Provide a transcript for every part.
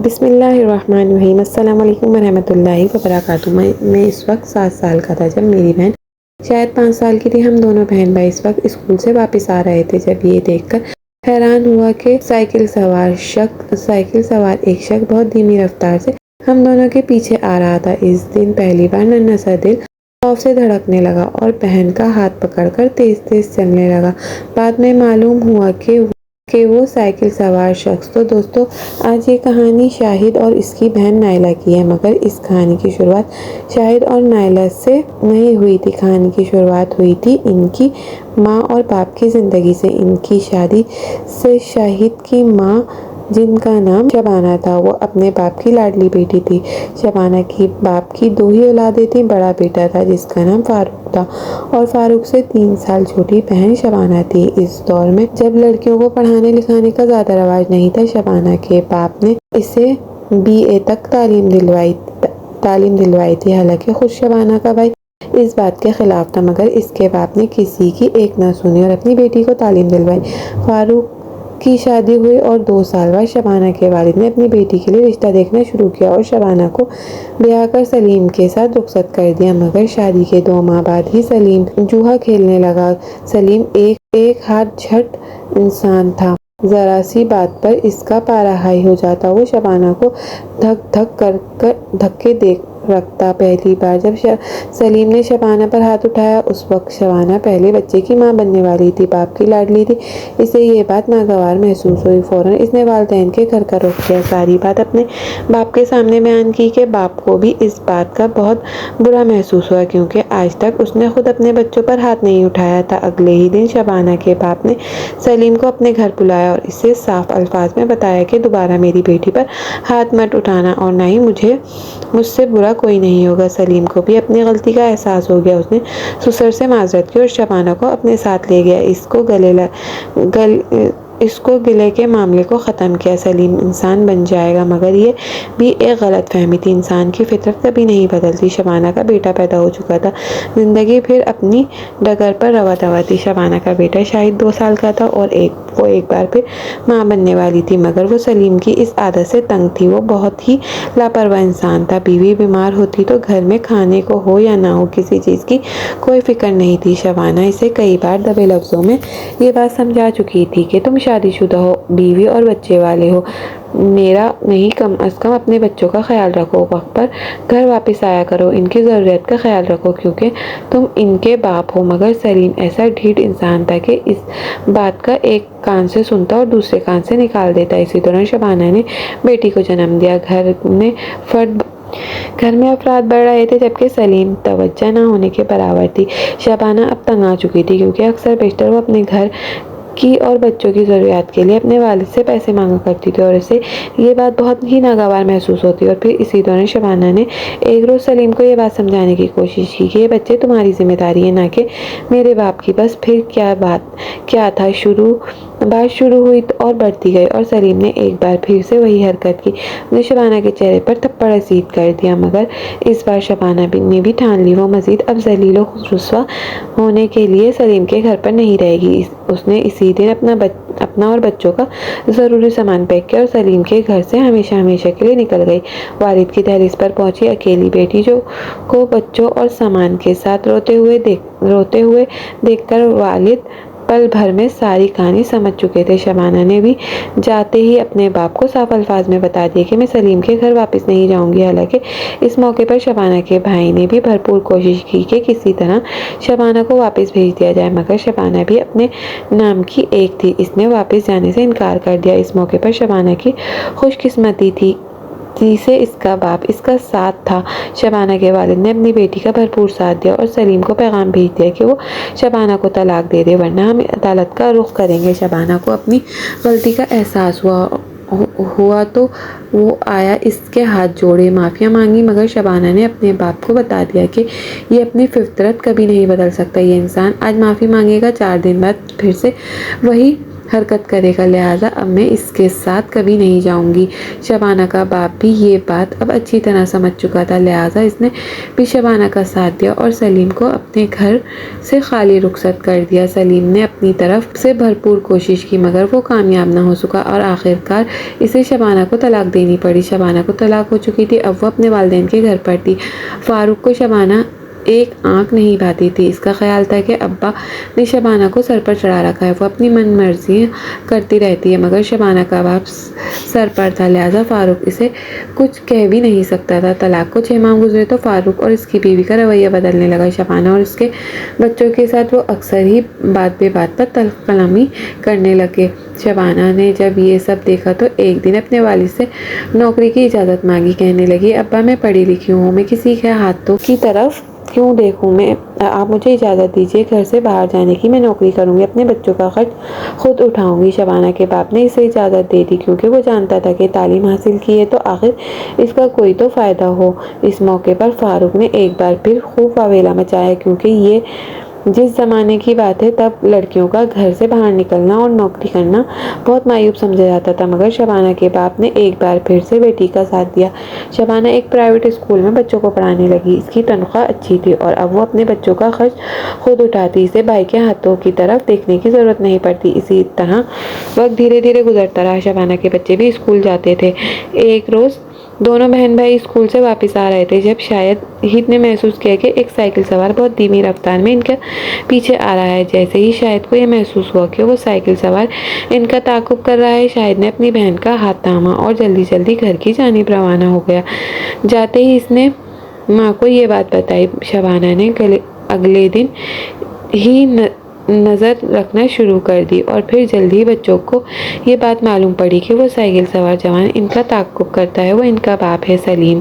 بسم اللہ الرحمن الرحیم۔ السلام علیکم ورحمۃ اللہ وبرکاتہ۔ میں اس وقت 7 سال کا تھا جب میری بہن شاید 5 سال کی تھی۔ ہم دونوں بہن بھائی اس وقت اسکول سے واپس آ رہے تھے جب یہ دیکھ کر حیران ہوا کہ سائیکل سوار ایک شخص بہت دھیمی رفتار سے ہم دونوں کے پیچھے آ رہا تھا۔ اس دن پہلی بار ننھا سا دل خوف سے دھڑکنے لگا اور بہن کا ہاتھ پکڑ کر تیز تیز چلنے لگا۔ بعد میں معلوم ہوا کہ وہ سائیکل سوار شخص تو دوستو آج یہ کہانی شاہد اور اس کی بہن نائلہ کی ہے، مگر اس کہانی کی شروعات شاہد اور نائلہ سے نہیں ہوئی تھی۔ کہانی کی شروعات ہوئی تھی ان کی ماں اور باپ کی زندگی سے، ان کی شادی سے۔ شاہد کی ماں جن کا نام شبانہ تھا وہ اپنے باپ کی لاڈلی بیٹی تھی۔ شبانہ کی باپ کی 2 ہی اولادیں تھیں۔ بڑا بیٹا تھا جس کا نام فاروق تھا اور فاروق سے 3 سال چھوٹی بہن شبانہ تھی۔ اس دور میں جب لڑکیوں کو پڑھانے لکھانے کا زیادہ رواج نہیں تھا، شبانہ کے باپ نے اسے BA تک تعلیم دلوائی تھی۔ حالانکہ خود شبانہ کا بھائی اس بات کے خلاف تھا، مگر اس کے باپ نے کسی کی ایک نہ سنی اور اپنی بیٹی کو تعلیم دلوائی۔ فاروق کی شادی ہوئی اور 2 سال بعد شبانہ کے والد نے اپنی بیٹی کے لیے رشتہ دیکھنا شروع کیا اور شبانہ کو بیاہ کر سلیم کے ساتھ رخصت کر دیا۔ مگر شادی کے 2 ماہ بعد ہی سلیم جوا کھیلنے لگا۔ سلیم ایک ہاتھ جھٹ انسان تھا، ذرا سی بات پر اس کا پارا ہائی ہو جاتا۔ وہ شبانہ کو دھک کے دیکھ رکھتا۔ پہلی بار جب سلیم نے شبانہ پر ہاتھ اٹھایا اس وقت شبانہ پہلے بچے کی ماں بننے والی تھی، باپ کی لاڈلی تھی۔ اسے یہ بات ناگوار محسوس ہوئی۔ فوراً اس نے والدین کے گھر کا رخ کیا، ساری بات اپنے باپ کے سامنے بیان کی کہ باپ کو بھی اس بات کا بہت برا محسوس ہوا کیونکہ آج تک اس نے خود اپنے بچوں پر ہاتھ نہیں اٹھایا تھا۔ اگلے ہی دن شبانہ کے باپ نے سلیم کو اپنے گھر بلایا اور اسے صاف الفاظ میں بتایا کہ دوبارہ میری بیٹی پر ہاتھ مت اٹھانا اور نہ ہی مجھ سے برا کوئی نہیں ہوگا۔ سلیم کو بھی اپنی غلطی کا احساس ہو گیا۔ اس نے سسر سے معذرت کی اور شبانہ کو اپنے ساتھ لے گیا۔ اس کو گلے کے معاملے کو ختم کیا۔ سلیم انسان بن جائے گا، مگر یہ بھی ایک غلط فہمی تھی۔ انسان کی فطرت کبھی نہیں بدلتی۔ شبانہ کا بیٹا پیدا ہو چکا تھا، زندگی پھر اپنی ڈگر پر روا تھی۔ شبانہ کا بیٹا شاہد 2 سال کا تھا اور وہ ایک بار پھر ماں بننے والی تھی، مگر وہ سلیم کی اس عادت سے تنگ تھی۔ وہ بہت ہی لاپرواہ انسان تھا۔ بیوی بیمار ہوتی تو گھر میں کھانے کو ہو یا نہ ہو کسی چیز کی کوئی فکر نہیں تھی۔ شبانہ اسے کئی بار دبے لفظوں میں یہ بات سمجھا چکی تھی کہ تم شادی شدہ ہو، بیوی اور بچے والے ہو، میرا نہیں، کم از کم اپنے بچوں کا خیال رکھو، وقت پر گھر واپس آیا کرو، ان کی ضرورت کا خیال رکھو کیونکہ تم ان کے باپ ہو۔ مگر سلیم ایسا ڈھیٹ انسان تھا کہ اس بات کا ایک کان سے سنتا اور دوسرے کان سے نکال دیتا۔ اسی دوران شبانہ نے بیٹی کو جنم دیا۔ گھر میں افراد بڑھ رہے تھے جبکہ سلیم توجہ نہ ہونے کے برابر تھی۔ شبانہ اب تنگ آ چکی تھی کیونکہ اکثر بیشتر وہ اپنے گھر کی اور بچوں کی ضروریات کے لیے اپنے والد سے پیسے مانگا کرتی تھی اور اسے یہ بات بہت ہی ناگوار محسوس ہوتی۔ اور پھر اسی دوران شبانہ نے ایک روز سلیم کو یہ بات سمجھانے کی کوشش کی کہ یہ بچے تمہاری ذمہ داری ہے، نہ کہ میرے باپ کی۔ بس پھر کیا تھا، بات شروع ہوئی اور بڑھتی گئی اور سلیم نے ایک بار پھر سے وہی حرکت کی۔ اس نے شبانہ کے چہرے پر تھپڑ رسید کر دیا، مگر اس بار شبانہ نے بھی ٹھان لی وہ مزید اب ذلیل و رسوا ہونے کے لیے سلیم کے گھر پر نہیں رہے گی۔ اس نے اسی دن اپنا اور بچوں کا ضروری سامان پیک کیا اور سلیم کے گھر سے ہمیشہ کے لیے نکل گئی۔ والد کی دہلیز پر پہنچی اکیلی بیٹی کو بچوں اور سامان کے ساتھ روتے ہوئے دیکھ کر والد پل بھر میں ساری کہانی سمجھ چکے تھے۔ شبانہ نے بھی جاتے ہی اپنے باپ کو صاف الفاظ میں بتا دیا کہ میں سلیم کے گھر واپس نہیں جاؤں گی۔ حالانکہ اس موقع پر شبانہ کے بھائی نے بھی بھرپور کوشش کی کہ کسی طرح شبانہ کو واپس بھیج دیا جائے، مگر شبانہ بھی اپنے نام کی ایک تھی، اس نے واپس جانے سے انکار کر دیا۔ اس موقع پر شبانہ کی خوش قسمتی تھی سے اس کا باپ اس کا ساتھ تھا۔ شبانہ کے والد نے اپنی بیٹی کا بھرپور ساتھ دیا اور سلیم کو پیغام بھیج دیا کہ وہ شبانہ کو طلاق دے دے ورنہ ہم عدالت کا رخ کریں گے۔ شبانہ کو اپنی غلطی کا احساس ہوا تو وہ آیا، اس کے ہاتھ جوڑے، معافی مانگی، مگر شبانہ نے اپنے باپ کو بتا دیا کہ یہ اپنی فطرت کبھی نہیں بدل سکتا۔ یہ انسان آج معافی مانگے گا، 4 دن بعد پھر سے وہی حرکت کرے گا، لہٰذا اب میں اس کے ساتھ کبھی نہیں جاؤں گی۔ شبانہ کا باپ بھی یہ بات اب اچھی طرح سمجھ چکا تھا، لہٰذا اس نے بھی شبانہ کا ساتھ دیا اور سلیم کو اپنے گھر سے خالی رخصت کر دیا۔ سلیم نے اپنی طرف سے بھرپور کوشش کی مگر وہ کامیاب نہ ہو سکا اور آخرکار اسے شبانہ کو طلاق دینی پڑی۔ شبانہ کو طلاق ہو چکی تھی، اب وہ اپنے والدین کے گھر پر تھی۔ فاروق کو شبانہ ایک آنکھ نہیں بھاتی تھی۔ اس کا خیال تھا کہ ابا نے شبانہ کو سر پر چڑھا رکھا ہے، وہ اپنی من مرضی کرتی رہتی ہے، مگر شبانہ کا باپ سر پر تھا، لہٰذا فاروق اسے کچھ کہہ بھی نہیں سکتا تھا۔ طلاق کو 6 ماہ گزرے تو فاروق اور اس کی بیوی کا رویہ بدلنے لگا۔ شبانہ اور اس کے بچوں کے ساتھ وہ اکثر ہی بات بے بات پر تلخ کلامی کرنے لگے۔ شبانہ نے جب یہ سب دیکھا تو ایک دن اپنے والد سے نوکری کی اجازت مانگی، کہنے لگی ابا میں پڑھی لکھی ہوں، میں کسی کے ہاتھوں کی طرف کیوں دیکھوں، آپ مجھے اجازت دیجیے گھر سے باہر جانے کی، میں نوکری کروں گی، اپنے بچوں کا خرچ خود اٹھاؤں گی۔ شبانہ کے باپ نے اسے اجازت دے دی کیونکہ وہ جانتا تھا کہ تعلیم حاصل کی ہے تو آخر اس کا کوئی تو فائدہ ہو۔ اس موقع پر فاروق نے ایک بار پھر خوب واویلا مچایا کیونکہ یہ جس زمانے کی بات ہے تب لڑکیوں کا گھر سے باہر نکلنا اور نوکری کرنا بہت معیوب سمجھا جاتا تھا، مگر شبانہ کے باپ نے ایک بار پھر سے بیٹی کا ساتھ دیا۔ شبانہ ایک پرائیویٹ اسکول میں بچوں کو پڑھانے لگی، اس کی تنخواہ اچھی تھی اور اب وہ اپنے بچوں کا خرچ خود اٹھاتی، اسے بھائی کے ہاتھوں کی طرف دیکھنے کی ضرورت نہیں پڑتی۔ اسی طرح وقت دھیرے دھیرے گزرتا رہا، شبانہ کے بچے بھی اسکول جاتے تھے۔ ایک روز دونوں بہن بھائی اسکول سے واپس آ رہے تھے جب شاہد نے محسوس کیا کہ ایک سائیکل سوار بہت دھیمی رفتار میں ان کے پیچھے آ رہا ہے۔ جیسے ہی شاہد کو یہ محسوس ہوا کہ وہ سائیکل سوار ان کا تعاقب کر رہا ہے، شاہد نے اپنی بہن کا ہاتھ تھاما اور جلدی جلدی گھر کی جانب روانہ ہو گیا۔ جاتے ہی اس نے ماں کو یہ بات بتائی۔ شبانہ نے اگلے دن ہی نظر رکھنا شروع کر دی اور پھر جلد ہی بچوں کو یہ بات معلوم پڑی کہ وہ سائیکل سوار جوان ان کا تعاقب کرتا ہے وہ ان کا باپ ہے سلیم،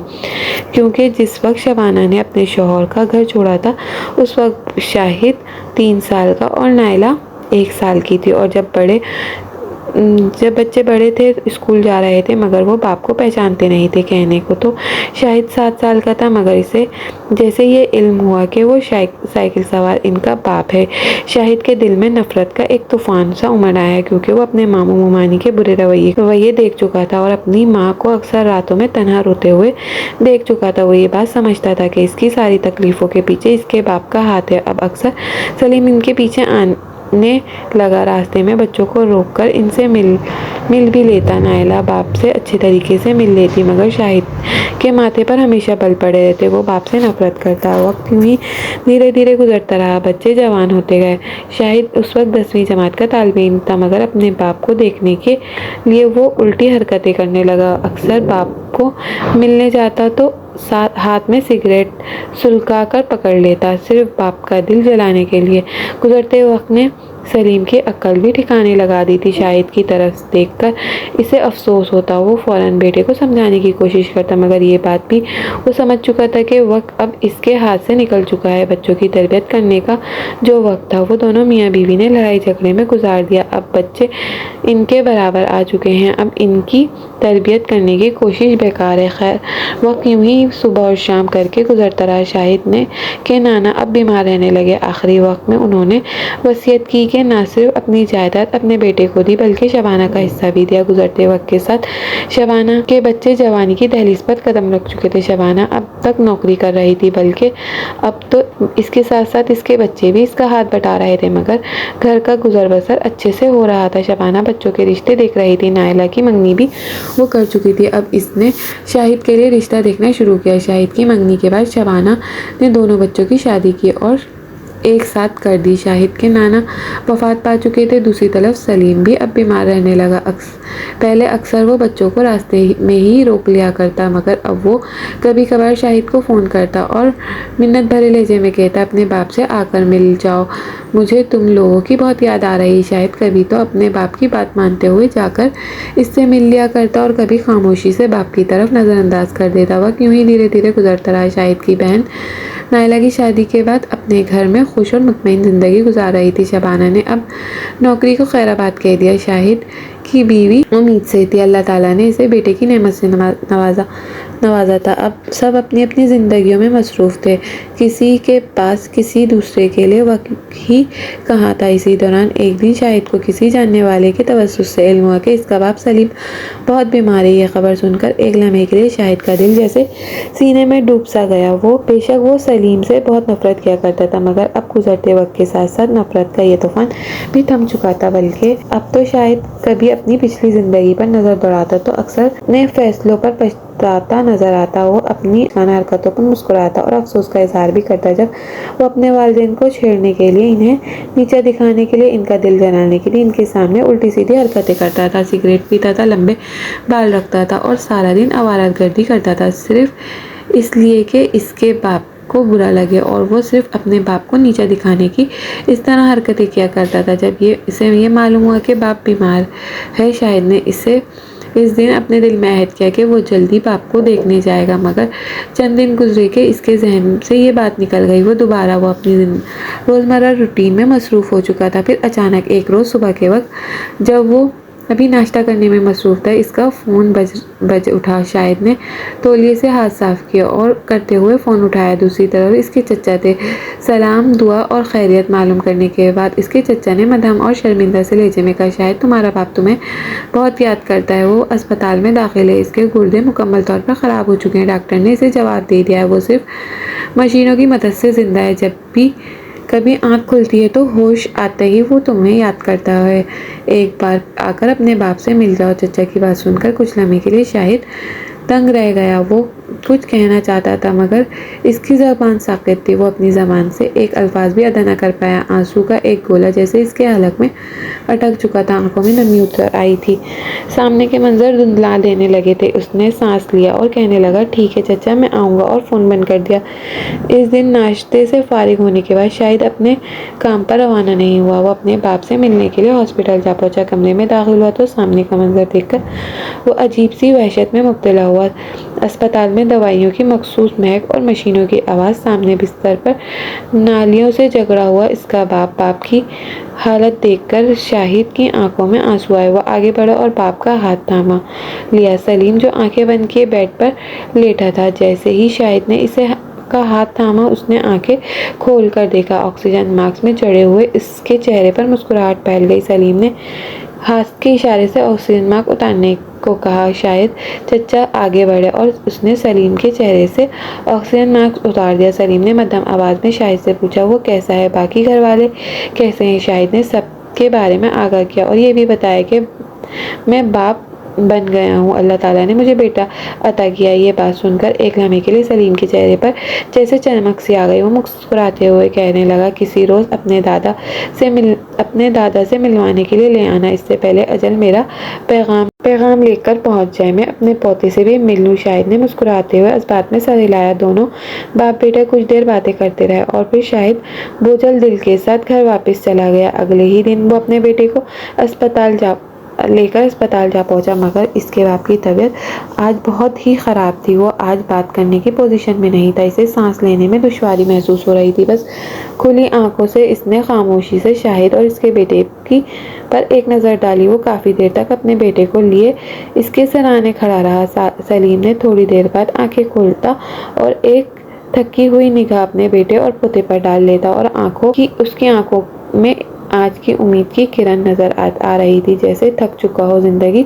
کیونکہ جس وقت شبانہ نے اپنے شوہر کا گھر چھوڑا تھا اس وقت شاہد 3 سال کا اور نائلہ 1 سال کی تھی، اور جب بچے بڑے تھے اسکول جا رہے تھے مگر وہ باپ کو پہچانتے نہیں تھے۔ کہنے کو تو شاہد 7 سال کا تھا مگر اسے جیسے یہ علم ہوا کہ وہ سائیکل سوار ان کا باپ ہے، شاہد کے دل میں نفرت کا ایک طوفان سا امڑ آیا کیونکہ وہ اپنے ماموں ممانی کے برے رویے دیکھ چکا تھا اور اپنی ماں کو اکثر راتوں میں تنہا روتے ہوئے دیکھ چکا تھا۔ وہ یہ بات سمجھتا تھا کہ اس کی ساری تکلیفوں کے پیچھے اس کے باپ کا ہاتھ ہے۔ اب اکثر سلیم ان کے پیچھے آنے لگا، راستے میں بچوں کو روک کر ان سے مل بھی لیتا۔ نائلہ باپ سے اچھے طریقے سے مل لیتی مگر شاہد کے ماتھے پر ہمیشہ بل پڑے رہتے، وہ باپ سے نفرت کرتا۔ وقت یوں ہی دھیرے دھیرے گزرتا رہا، بچے جوان ہوتے گئے۔ شاہد اس وقت 10ویں جماعت کا طالب علم تھا مگر اپنے باپ کو دیکھنے کے لیے وہ الٹی حرکتیں کرنے لگا۔ اکثر باپ کو ملنے جاتا تو ہاتھ میں سگریٹ سلگا کر پکڑ لیتا، صرف باپ کا دل جلانے کے لیے۔ گزرتے وقت نے سلیم کی عقل بھی ٹھکانے لگا دی تھی۔ شاہد کی طرف دیکھ کر اسے افسوس ہوتا، وہ فوراً بیٹے کو سمجھانے کی کوشش کرتا مگر یہ بات بھی وہ سمجھ چکا تھا کہ وقت اب اس کے ہاتھ سے نکل چکا ہے۔ بچوں کی تربیت کرنے کا جو وقت تھا وہ دونوں میاں بیوی نے لڑائی جھگڑے میں گزار دیا۔ اب بچے ان کے برابر آ چکے ہیں، اب ان کی تربیت کرنے کی کوشش بیکار ہے۔ خیر وقت یوں ہی صبح اور شام کر کے گزرتا رہا۔ شاہد کے نانا اب بیمار رہنے لگے۔ آخری وقت میں انہوں نے وصیت کی کہ نہ صرف اپنی جائیداد اپنے بیٹے کو دی بلکہ شبانہ کا حصہ بھی دیا۔ گزرتے وقت کے ساتھ شبانہ کے بچے جوانی کی دہلیز پر قدم رکھ چکے تھے۔ شبانہ اب تک نوکری کر رہی تھی بلکہ اب تو اس کے ساتھ ساتھ اس کے بچے بھی اس کا ہاتھ بٹا رہے تھے مگر گھر کا گزر بسر اچھے سے ہو رہا تھا۔ شبانہ بچوں کے رشتے دیکھ رہی تھی، نائلہ کی منگنی بھی وہ کر چکی تھی، اب اس نے شاہد کے لیے رشتہ دیکھنا شروع کیا۔ شاہد کی منگنی کے بعد شبانہ نے دونوں بچوں کی شادی کی اور ایک ساتھ کر دی۔ شاہد کے نانا وفات پا چکے تھے، دوسری طرف سلیم بھی اب بیمار رہنے لگا۔ پہلے اکثر وہ بچوں کو راستے میں ہی روک لیا کرتا مگر اب وہ کبھی کبھار شاہد کو فون کرتا اور منت بھرے لہجے میں کہتا اپنے باپ سے آ کر مل جاؤ، مجھے تم لوگوں کی بہت یاد آ رہی۔ شاہد کبھی تو اپنے باپ کی بات مانتے ہوئے جا کر اس سے مل لیا کرتا اور کبھی خاموشی سے باپ کی طرف نظر انداز کر دیتا۔ وقت یوں ہی دھیرے دھیرے گزرتا رہا۔ شاہد کی بہن نائلہ کی شادی کے بعد اپنے گھر میں خوش اور مطمئن زندگی گزار رہی تھی۔ شبانہ نے اب نوکری کو خیر آباد کہہ دیا۔ شاہد کی بیوی امید سے تھی۔ اللہ تعالیٰ نے اسے بیٹے کی نعمت سے نوازا تھا۔ اب سب اپنی اپنی زندگیوں میں مصروف تھے، کسی کے پاس کسی دوسرے کے لیے وقت ہی کہاں تھا۔ اسی دوران ایک دن شاہد کو کسی جاننے والے کے توسط سے علم ہوا کہ اس کا باپ سلیم بہت بیمار ہے۔ یہ خبر سن کر ایک لمحے کے لیے شاہد کا دل جیسے سینے میں ڈوب سا گیا۔ بے شک وہ سلیم سے بہت نفرت کیا کرتا تھا، مگر اب گزرتے وقت کے ساتھ ساتھ نفرت کا یہ طوفان بھی تھم چکا تھا، بلکہ اب تو شاید کبھی اپنی پچھلی زندگی پر نظر دوڑاتا تو اکثر اپنے فیصلوں پر پچھتاتا نظر آتا۔ وہ اپنی خانہ حرکتوں پر مسکراتا اور افسوس کا اظہار بھی کرتا جب وہ اپنے والدین کو چھیڑنے کے لیے، انہیں نیچا دکھانے کے لیے، ان کا دل جلانے کے لیے ان کے سامنے الٹی سیدھی حرکتیں کرتا تھا، سگریٹ پیتا تھا، لمبے بال رکھتا تھا اور سارا دن آوارہ گردی کرتا تھا، صرف اس لیے کہ اس کے باپ کو برا لگے، اور وہ صرف اپنے باپ کو نیچا دکھانے کی اس طرح حرکتیں کیا کرتا تھا۔ جب اسے یہ معلوم ہوا کہ باپ بیمار ہے، شاہد نے اس دن اپنے دل میں عہد کیا کہ وہ جلدی باپ کو دیکھنے جائے گا، مگر چند دن گزرے کہ اس کے ذہن سے یہ بات نکل گئی۔ وہ اپنی روزمرہ روٹین میں مصروف ہو چکا تھا۔ پھر اچانک ایک روز صبح کے وقت جب وہ ابھی ناشتہ کرنے میں مصروف تھا، اس کا فون بج اٹھا۔ شاہد نے تولیے سے ہاتھ صاف کیا اور کرتے ہوئے فون اٹھایا۔ دوسری طرف اس کے چچا تھے۔ سلام، دعا اور خیریت معلوم کرنے کے بعد اس کے چچا نے مدھم اور شرمندہ سے لہجے میں کہا، شاہد تمہارا باپ تمہیں بہت یاد کرتا ہے، وہ اسپتال میں داخل ہے، اس کے گردے مکمل طور پر خراب ہو چکے ہیں، ڈاکٹر نے اسے جواب دے دیا ہے، وہ صرف مشینوں کی مدد سے زندہ ہے، جب بھی کبھی آنکھ کھلتی ہے تو ہوش آتے ہی وہ تمہیں یاد کرتا ہے، ایک بار آ کر اپنے باپ سے مل جاؤ۔ چچا کی بات سن کر کچھ لمحے کے لیے شاہد دنگ رہ گیا۔ وہ کچھ کہنا چاہتا تھا مگر اس کی زبان ساکت تھی، وہ اپنی زبان سے ایک الفاظ بھی ادا نہ کر پایا۔ آنسو کا ایک گولا جیسے اس کے حلق میں اٹک چکا تھا، آنکھوں میں نمی اتر آئی تھی، سامنے کے منظر دھندلا دینے لگے تھے۔ اس نے سانس لیا اور کہنے لگا، ٹھیک ہے چچا، میں آؤں گا، اور فون بند کر دیا۔ اس دن ناشتے سے فارغ ہونے کے بعد شاہد اپنے کام پر روانہ نہیں ہوا۔ وہ اپنے باپ سے ملنے کے لیے ہاسپٹل جا پہنچا۔ کمرے میں داخل ہوا تو سامنے کا منظر دیکھ کر وہ عجیب سی وحشت میں مبتلا ہوا۔ اسپتال میں دوائیوں کی مخصوص مہک اور مشینوں کی آواز، سامنے بستر پر نالیوں سے جھگڑا ہوا اس کا باپ کی حالت دیکھ کر شاہد کی آنکھوں میں آنسو آئے۔ وہ آگے بڑھا اور باپ کا ہاتھ تھاما لیا۔ سلیم جو آنکھیں بند کیے بیڈ پر لیٹا تھا، جیسے ہی شاہد نے اسے کا ہاتھ تھاما، اس نے آنکھیں کھول کر دیکھا۔ آکسیجن ماسک میں جڑے ہوئے اس کے چہرے پر مسکراہٹ پھیل گئی۔ سلیم نے ہاتھ کے اشارے سے آکسیجن ماسک اتارنے کو کہا۔ شاہد چچا آگے بڑھے اور اس نے سلیم کے چہرے سے آکسیجن ماسک اتار دیا۔ سلیم نے مدھم آواز میں شاہد سے پوچھا، وہ کیسا ہے، باقی گھر والے کیسے ہیں؟ شاہد نے سب کے بارے میں آگاہ کیا اور یہ بھی بتایا کہ میں باپ بن گیا ہوں، اللہ تعالیٰ نے مجھے بیٹا عطا کیا۔ یہ بات سن کر ایک لمحے کے لیے سلیم کے چہرے پر جیسے چمک سی آ گئی۔ وہ مسکراتے ہوئے کہنے لگا، کسی روز اپنے دادا سے ملوانے کے لیے لے آنا، اس سے پہلے اجل میرا پیغام لے کر پہنچ جائے، میں اپنے پوتے سے بھی مل لوں۔ شاہد نے مسکراتے ہوئے اس بات میں سر ہلایا۔ دونوں باپ بیٹے کچھ دیر باتیں کرتے رہے اور پھر شاہد بوجھل دل کے ساتھ گھر واپس چلا گیا۔ اگلے ہی دن وہ اپنے بیٹے کو لے کر اسپتال جا پہنچا، مگر اس کے باپ کی طبیعت آج بہت ہی خراب تھی۔ وہ آج بات کرنے کی پوزیشن میں نہیں تھا، اسے سانس لینے میں دشواری محسوس ہو رہی تھی۔ بس کھلی آنکھوں سے اس نے خاموشی سے شاہد اور اس کے بیٹے پر ایک نظر ڈالی۔ وہ کافی دیر تک اپنے بیٹے کو لیے اس کے سرانے کھڑا رہا۔ سلیم نے تھوڑی دیر بعد آنکھیں کھولتا اور ایک تھکی ہوئی نگاہ اپنے بیٹے اور پوتے پر ڈال لیتا، اور اس کی آنکھوں میں آج کی امید کی کرن نظر آ رہی تھی، جیسے تھک چکا ہو، زندگی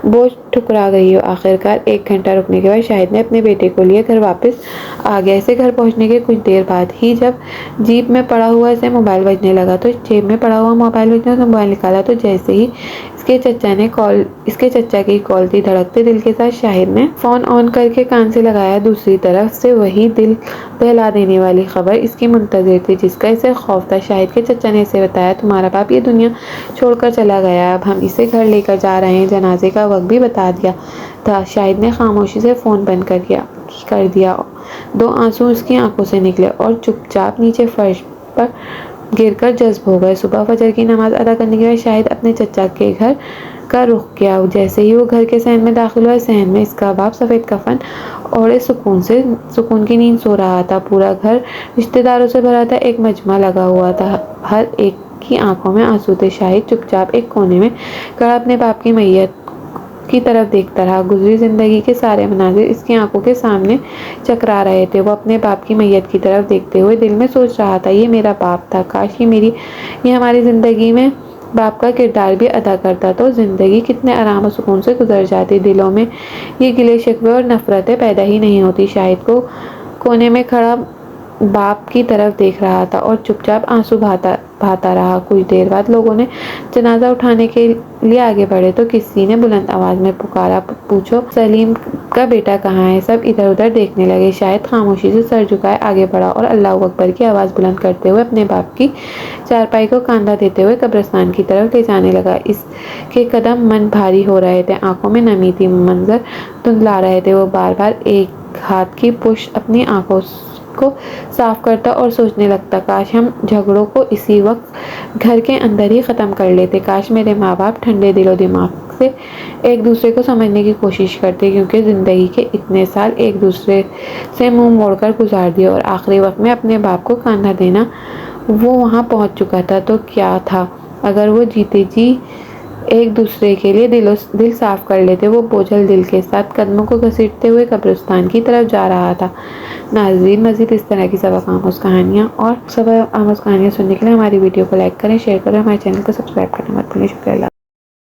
بوجھ ٹھکرا گئی ہو۔ آخرکار ایک گھنٹہ رکنے کے بعد شاہد نے اپنے بیٹے کو لیے گھر واپس آ گیا۔ اسے گھر پہنچنے کے کچھ دیر بعد ہی جب جیب میں پڑا ہوا موبائل بجنے لگا تو موبائل نکالا تو جیسے ہی اس کے چچا کی کال تھی۔ دھڑکتے دل کے ساتھ شاہد نے فون آن کر کے کان سے لگایا۔ دوسری طرف سے وہی دل دہلا دینے والی خبر اس کی منتظر تھی جس کا اسے خوف تھا۔ شاہد کے چچا نے اسے بتایا، تمہارا باپ یہ دنیا چھوڑ کر چلا گیا، اب ہم اسے گھر لے کر جا رہے ہیں، جنازے کا وقت بھی بتا دیا تھا۔ شاہد نے خاموشی سے فون بند کر دیا، دو آنسو اس کی آنکھوں سے نکلے اور چپ چاپ نیچے فرش پر گر کر جذب ہو گئے۔ صبح فجر کی نماز ادا کرنے کے بعد شاہد اپنے چچا کے گھر کا رخ کیا۔ جیسے ہی وہ گھر کے صحن میں داخل ہوا، صحن میں اس کا باپ سفید کفن اوڑھے سکون کی نیند سو رہا تھا۔ پورا گھر رشتہ داروں سے بھرا تھا، ایک مجمع لگا ہوا تھا، ہر ایک کی آنکھوں میں آنسو تھے۔ شاہد چپ چاپ ایک کونے میں کھڑا اپنے باپ کی میت کی طرف دیکھتا رہا۔ گزری زندگی کے سارے مناظر اس کی آنکھوں کے سامنے چکرا رہے تھے۔ وہ اپنے باپ کی میت کی طرف دیکھتے ہوئے دل میں سوچ رہا تھا، یہ میرا باپ تھا، کاش یہ ہماری زندگی میں باپ کا کردار بھی ادا کرتا تو زندگی کتنے آرام و سکون سے گزر جاتی۔ دلوں میں یہ گلے شکوے اور نفرتیں پیدا ہی نہیں ہوتی۔ شاہد کو کونے میں کھڑا باپ کی طرف دیکھ رہا تھا اور چپ چاپ آنسو بہاتا رہا۔ کچھ دیر بعد لوگوں نے جنازہ اٹھانے کے لیے آگے بڑھے تو کسی نے بلند آواز میں پکارا، پوچھو سلیم کا بیٹا کہاں ہے؟ سب ادھر ادھر دیکھنے لگے۔ شاہد خاموشی سے سر جھکائے آگے بڑھا اور اللہ اکبر کی آواز بلند کرتے ہوئے اپنے باپ کی چارپائی کو کاندھا دیتے ہوئے قبرستان کی طرف لے جانے لگا۔ اس کے قدم من بھاری ہو رہے تھے، آنکھوں میں نمی تھی، منظر دھندلا رہے تھے۔ وہ بار بار ایک ہاتھ کی پشت اپنی آنکھوں کو صاف کرتا اور سوچنے لگتا، کاش ہم جھگڑوں کو اسی وقت گھر کے اندر ہی ختم کر لیتے، کاش میرے ماں باپ ٹھنڈے دل و دماغ سے ایک دوسرے کو سمجھنے کی کوشش کرتے، کیونکہ زندگی کے اتنے سال ایک دوسرے سے منہ موڑ کر گزار دیے اور آخری وقت میں اپنے باپ کو کاندھا دینا۔ وہ وہاں پہنچ چکا تھا تو کیا تھا اگر وہ جیتے جی ایک دوسرے کے لیے دل صاف کر لیتے۔ وہ بوجھل دل کے ساتھ قدموں کو گھسیٹتے ہوئے قبرستان کی طرف جا رہا تھا۔ ناظرین، مزید اس طرح کی سبق آموز کہانیاں سننے کے لیے ہماری ویڈیو کو لائک کریں، شیئر کریں، ہمارے چینل کو سبسکرائب کرنا مت بھولیں۔ شکریہ۔